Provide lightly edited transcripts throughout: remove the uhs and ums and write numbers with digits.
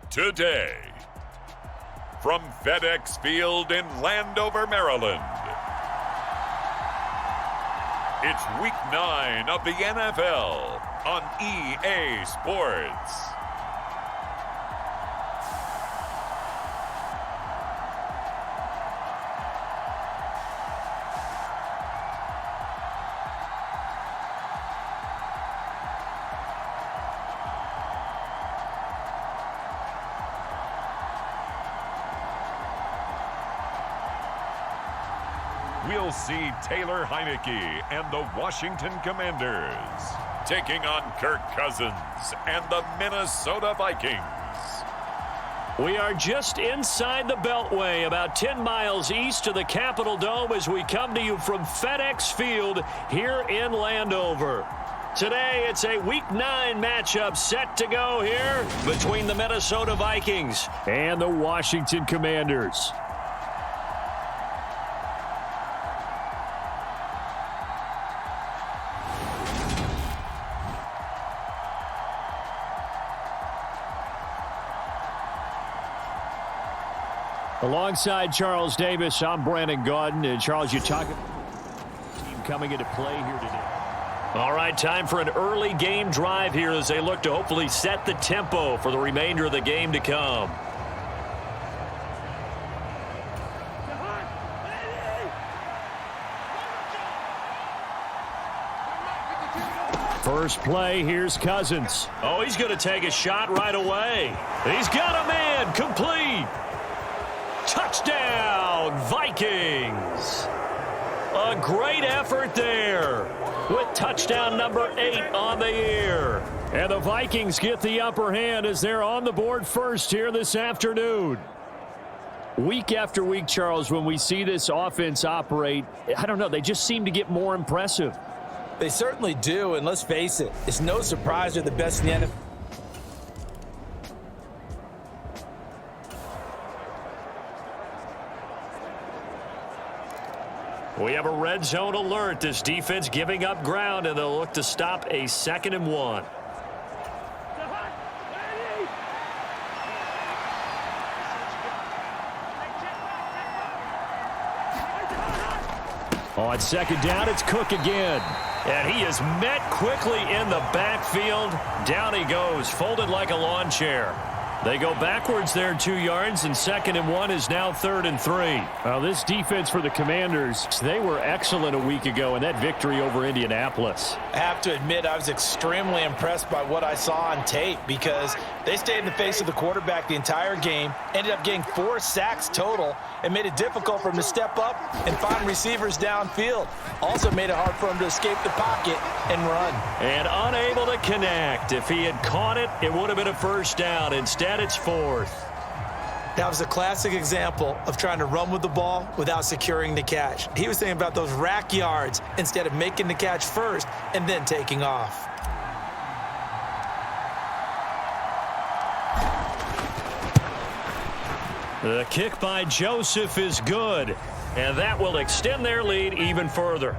Today, from FedEx Field in Landover, Maryland, it's Week 9 of the NFL on EA Sports. We'll see Taylor Heineke and the Washington Commanders taking on Kirk Cousins and the Minnesota Vikings. We are just inside the Beltway, about 10 miles east of the Capitol Dome as we come to you from FedEx Field here in Landover. Today, it's a Week 9 matchup set to go here between the Minnesota Vikings and the Washington Commanders. Alongside Charles Davis, I'm Brandon Gaudin. And Charles, you talk about team coming into play here today. All right, time for an early game drive here as they look to hopefully set the tempo for the remainder of the game to come. First play, here's Cousins. Oh, he's going to take a shot right away. He's got a man, complete. Touchdown, Vikings. A great effort there with touchdown number 8 on the year. And the Vikings get the upper hand as they're on the board first here this afternoon. Week after week, Charles, when we see this offense operate, I don't know, they just seem to get more impressive. They certainly do, and let's face it, it's no surprise they're the best in the NFL. We have a red zone alert. This defense giving up ground, and they'll look to stop a 2nd and 1. On 2nd down, it's Cook again. And he is met quickly in the backfield. Down he goes, folded like a lawn chair. They go backwards there 2 yards, and 2nd and 1 is now 3rd and 3. Well, this defense for the Commanders, they were excellent a week ago in that victory over Indianapolis. I have to admit, I was extremely impressed by what I saw on tape because they stayed in the face of the quarterback the entire game, ended up getting 4 sacks total, and made it difficult for him to step up and find receivers downfield. Also made it hard for him to escape the pocket and run. And unable to connect. If he had caught it, it would have been a first down. Instead, it's 4th. That was a classic example of trying to run with the ball without securing the catch. He was thinking about those rack yards instead of making the catch first and then taking off. The kick by Joseph is good, and that will extend their lead even further.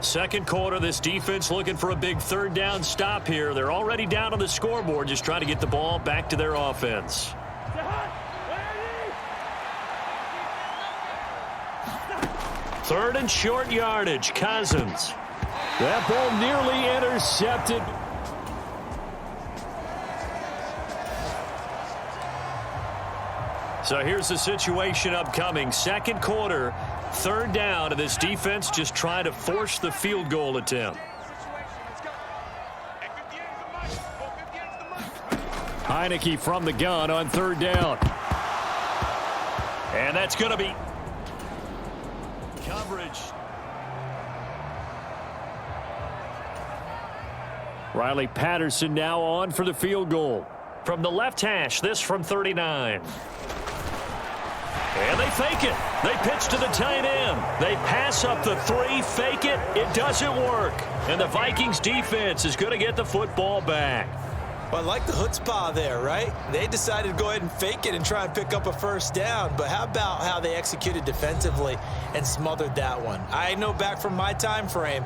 Second quarter, this defense looking for a big 3rd down stop here. They're already down on the scoreboard, just trying to get the ball back to their offense. 3rd and short yardage, Cousins. That ball nearly intercepted. So here's the situation upcoming. Second quarter, 3rd down, and this defense just trying to force the field goal attempt. Heineke from the gun on 3rd down. And that's going to be coverage. Riley Patterson now on for the field goal. From the left hash, this from 39. And they fake it. They pitch to the tight end. They pass up the 3, fake it. It doesn't work. And the Vikings defense is going to get the football back. Well, I like the chutzpah there, right? They decided to go ahead and fake it and try and pick up a first down. But how about how they executed defensively and smothered that one? I know back from my time frame,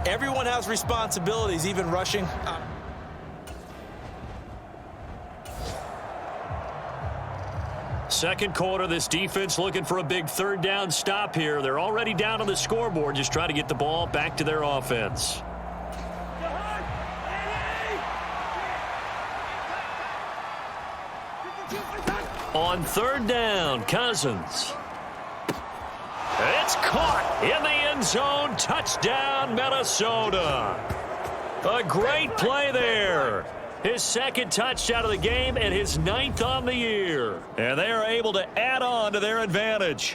everyone has responsibilities, even rushing. Second quarter, this defense looking for a big third down stop here. They're already down on the scoreboard, just trying to get the ball back to their offense. On third down, Cousins. It's caught in the end zone. Touchdown, Minnesota. A great play there. His second touchdown of the game and his 9th on the year. And they are able to add on to their advantage.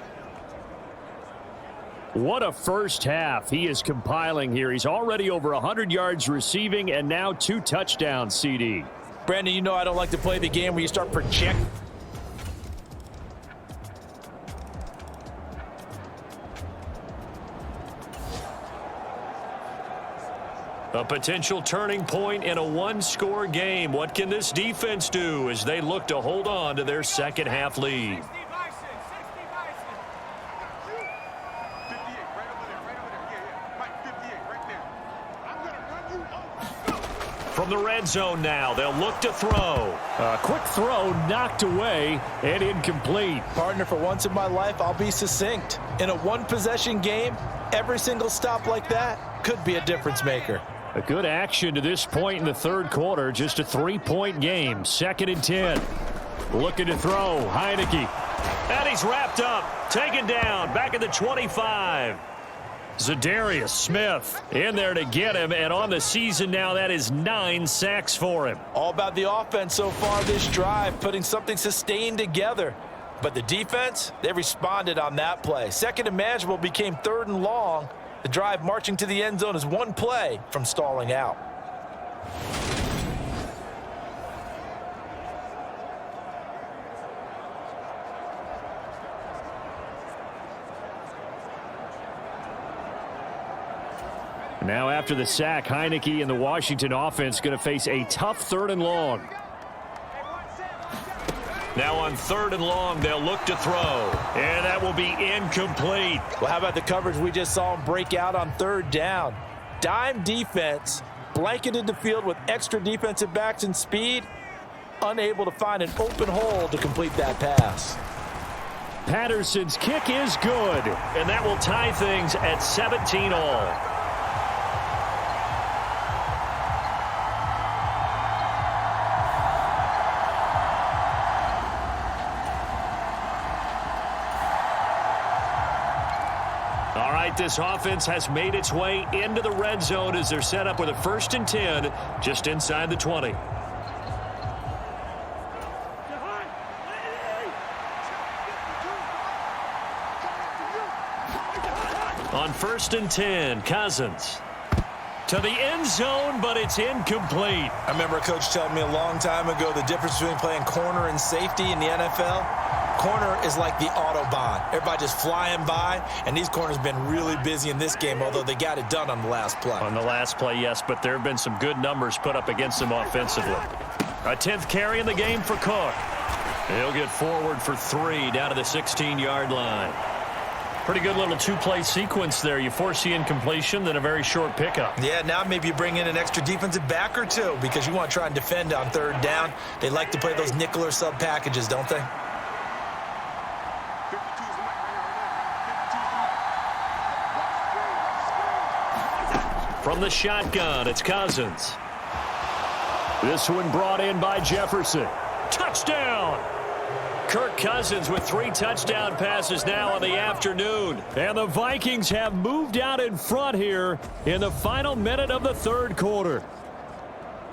What a first half he is compiling here. He's already over 100 yards receiving and now 2 touchdowns, CD. Brandon, you know I don't like to play the game where you start projecting. A potential turning point in a one-score game. What can this defense do as they look to hold on to their second half lead? From the red zone now, they'll look to throw. A quick throw knocked away and incomplete. Partner, for once in my life, I'll be succinct. In a one-possession game, every single stop like that could be a difference maker. A good action to this point in the third quarter. Just a 3-point game. 2nd and 10. Looking to throw. Heineke. And he's wrapped up. Taken down. Back at the 25. Zadarius Smith in there to get him. And on the season now, that is 9 sacks for him. All about the offense so far this drive, putting something sustained together. But the defense, they responded on that play. Second and manageable became 3rd and long. The drive marching to the end zone is 1 play from stalling out. Now after the sack, Heineke and the Washington offense going to face a tough 3rd and long. Now on 3rd and long, they'll look to throw. And that will be incomplete. Well, how about the coverage we just saw him break out on 3rd down? Dime defense, blanketed the field with extra defensive backs and speed, unable to find an open hole to complete that pass. Patterson's kick is good. And that will tie things at 17 all. This offense has made its way into the red zone as they're set up with a 1st and 10 just inside the 20. On 1st and 10, Cousins to the end zone, but it's incomplete. I remember a coach telling me a long time ago the difference between playing corner and safety in the NFL. Corner is like the Autobahn. Everybody just flying by, and these corners have been really busy in this game, although they got it done on the last play. On the last play, yes, but there have been some good numbers put up against them offensively. A 10th carry in the game for Cook. He'll get forward for 3 down to the 16-yard line. Pretty good little 2-play sequence there. You force the incompletion, then a very short pickup. Yeah, now maybe you bring in an extra defensive back or 2 because you want to try and defend on 3rd down. They like to play those nickel or sub packages, don't they? From the shotgun, it's Cousins. This one brought in by Jefferson. Touchdown! Kirk Cousins with 3 touchdown passes now on the afternoon. And the Vikings have moved out in front here in the final minute of the 3rd quarter.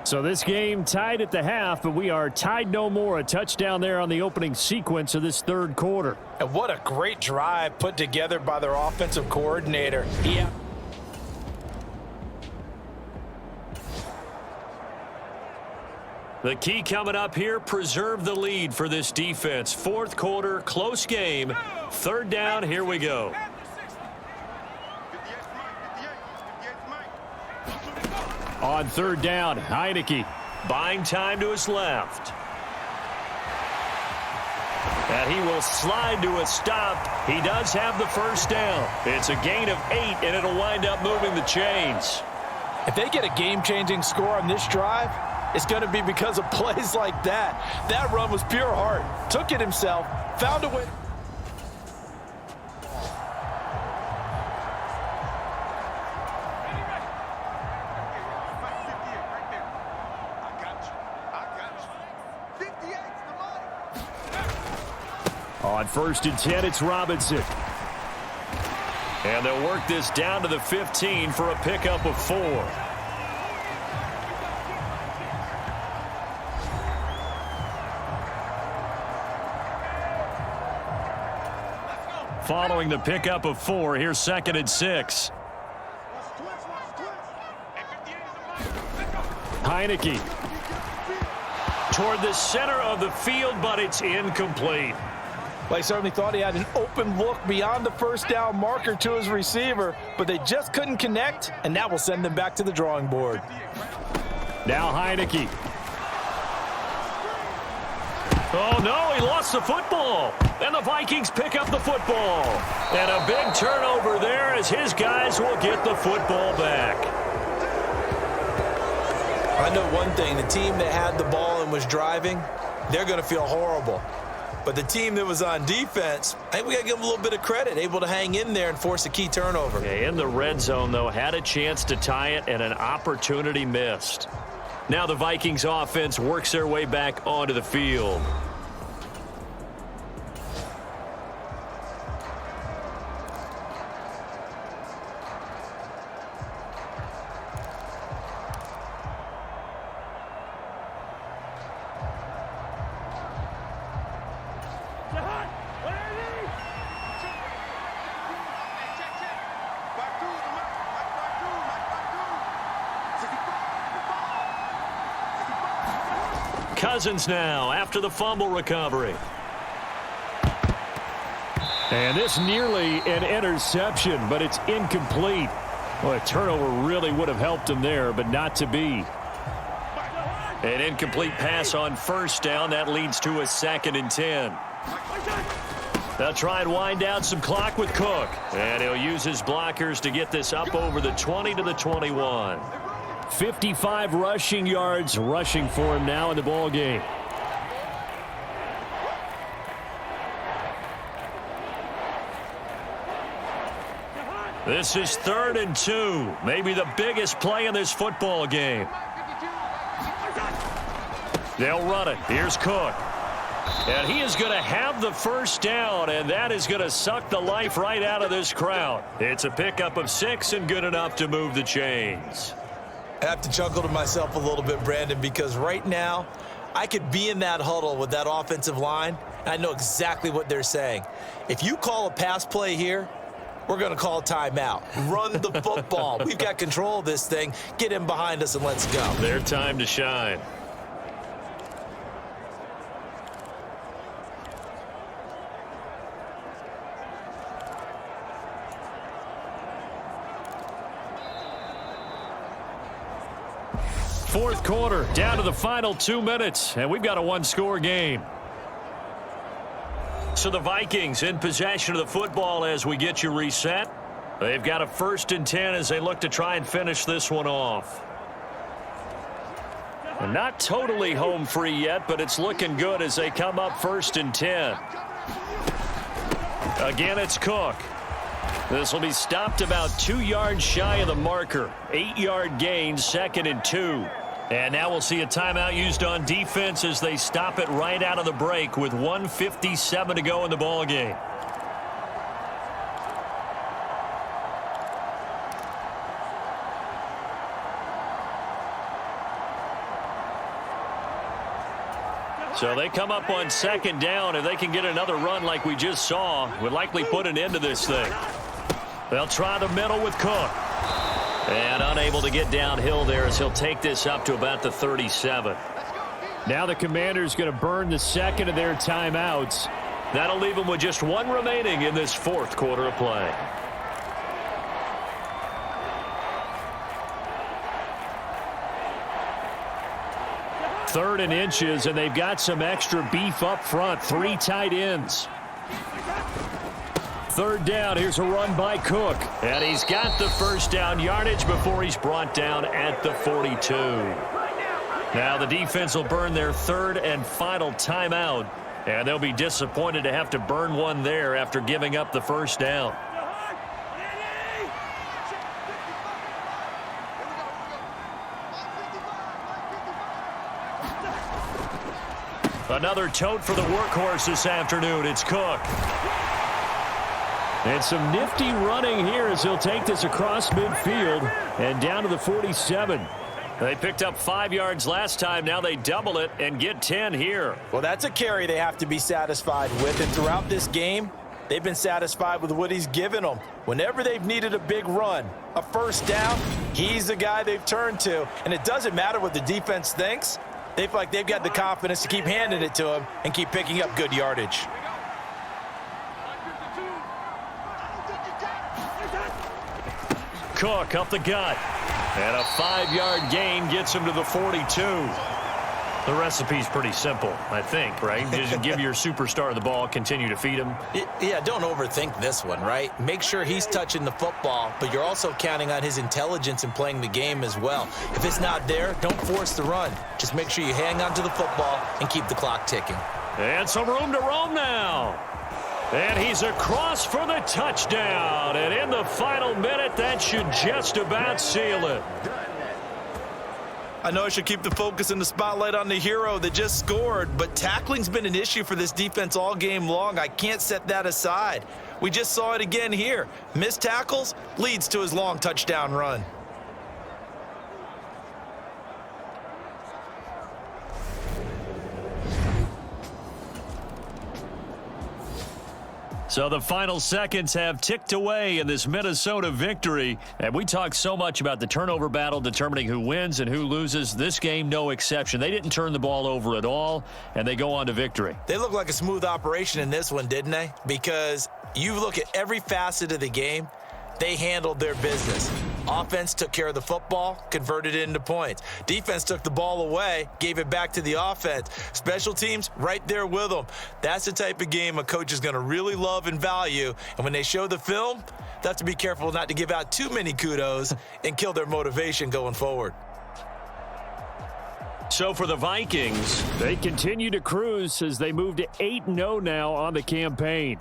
So this game tied at the half, but we are tied no more. A touchdown there on the opening sequence of this 3rd quarter. And what a great drive put together by their offensive coordinator. Yeah. The key coming up here, preserve the lead for this defense. Fourth quarter, close game. Third down, here we go. On third down, Heineke. Buying time to his left. And he will slide to a stop. He does have the first down. It's a gain of 8, and it'll wind up moving the chains. If they get a game-changing score on this drive, it's going to be because of plays like that. That run was pure heart. Took it himself, found a way. On first and 10, it's Robinson. And they'll work this down to the 15 for a pickup of 4. Following the pickup of 4, here's second and 6. Heineke. Toward the center of the field, but it's incomplete. Well, he certainly thought he had an open look beyond the first down marker to his receiver, but they just couldn't connect, and that will send them back to the drawing board. Now Heineke. Oh, no, he lost the football. And the Vikings pick up the football. And a big turnover there as his guys will get the football back. I know one thing, the team that had the ball and was driving, they're going to feel horrible. But the team that was on defense, I think we got to give them a little bit of credit, able to hang in there and force a key turnover. Okay, in the red zone, though, had a chance to tie it and an opportunity missed. Now the Vikings offense works their way back onto the field. Cousins now after the fumble recovery. And this nearly an interception, but it's incomplete. Well, a turnover really would have helped him there, but not to be. An incomplete pass on first down. That leads to a second and 10. They'll try and wind down some clock with Cook. And he'll use his blockers to get this up over the 20 to the 21. 55 rushing yards rushing for him now in the ball game. This is 3rd and 2. Maybe the biggest play in this football game. They'll run it. Here's Cook. And he is going to have the first down, and that is going to suck the life right out of this crowd. It's a pickup of 6 and good enough to move the chains. I have to chuckle to myself a little bit, Brandon, because right now I could be in that huddle with that offensive line, and I know exactly what they're saying. If you call a pass play here, we're going to call a timeout. Run the football. We've got control of this thing. Get in behind us and let's go. Their time to shine. Fourth quarter, down to the final 2 minutes, and we've got a one-score game. So the Vikings in possession of the football as we get you reset. They've got a 1st and 10 as they look to try and finish this one off. And not totally home free yet, but it's looking good as they come up 1st and 10. Again, it's Cook. This will be stopped about 2 yards shy of the marker. 8-yard gain, 2nd and 2. And now we'll see a timeout used on defense as they stop it right out of the break with 1:57 to go in the ball game. So they come up on 2nd down, and they can get another run like we just saw. Would likely put an end to this thing. They'll try the middle with Cook. And unable to get downhill there as he'll take this up to about the 37. Now the Commanders going to burn the second of their timeouts. That'll leave them with just one remaining in this fourth quarter of play. Third and inches, and they've got some extra beef up front. 3 tight ends. Third down, here's a run by Cook. And he's got the first down yardage before he's brought down at the 42. Now the defense will burn their third and final timeout. And they'll be disappointed to have to burn one there after giving up the first down. Another tote for the workhorse this afternoon. It's Cook. And some nifty running here as he'll take this across midfield and down to the 47. They picked up 5 yards last time. Now they double it and get 10 here. Well, that's a carry they have to be satisfied with. And throughout this game, they've been satisfied with what he's given them. Whenever they've needed a big run, a first down, he's the guy they've turned to. And it doesn't matter what the defense thinks. They feel like they've got the confidence to keep handing it to him and keep picking up good yardage. Cook up the gut. And a 5-yard gain gets him to the 42. The recipe's pretty simple, I think, right? Just give your superstar the ball, continue to feed him. Yeah, don't overthink this one, right? Make sure he's touching the football, but you're also counting on his intelligence in playing the game as well. If it's not there, don't force the run. Just make sure you hang on to the football and keep the clock ticking. And some room to roam now. And he's across for the touchdown. And in the final minute, that should just about seal it. I know I should keep the focus and the spotlight on the hero that just scored, but tackling's been an issue for this defense all game long. I can't set that aside. We just saw it again here. Missed tackles leads to his long touchdown run. So the final seconds have ticked away in this Minnesota victory. And we talk so much about the turnover battle determining who wins and who loses. This game, no exception. They didn't turn the ball over at all, and they go on to victory. They look like a smooth operation in this one, didn't they? Because you look at every facet of the game, they handled their business. Offense took care of the football, converted it into points. Defense took the ball away, gave it back to the offense. Special teams, right there with them. That's the type of game a coach is going to really love and value. And when they show the film, they have to be careful not to give out too many kudos and kill their motivation going forward. So for the Vikings, they continue to cruise as they move to 8-0 now on the campaign.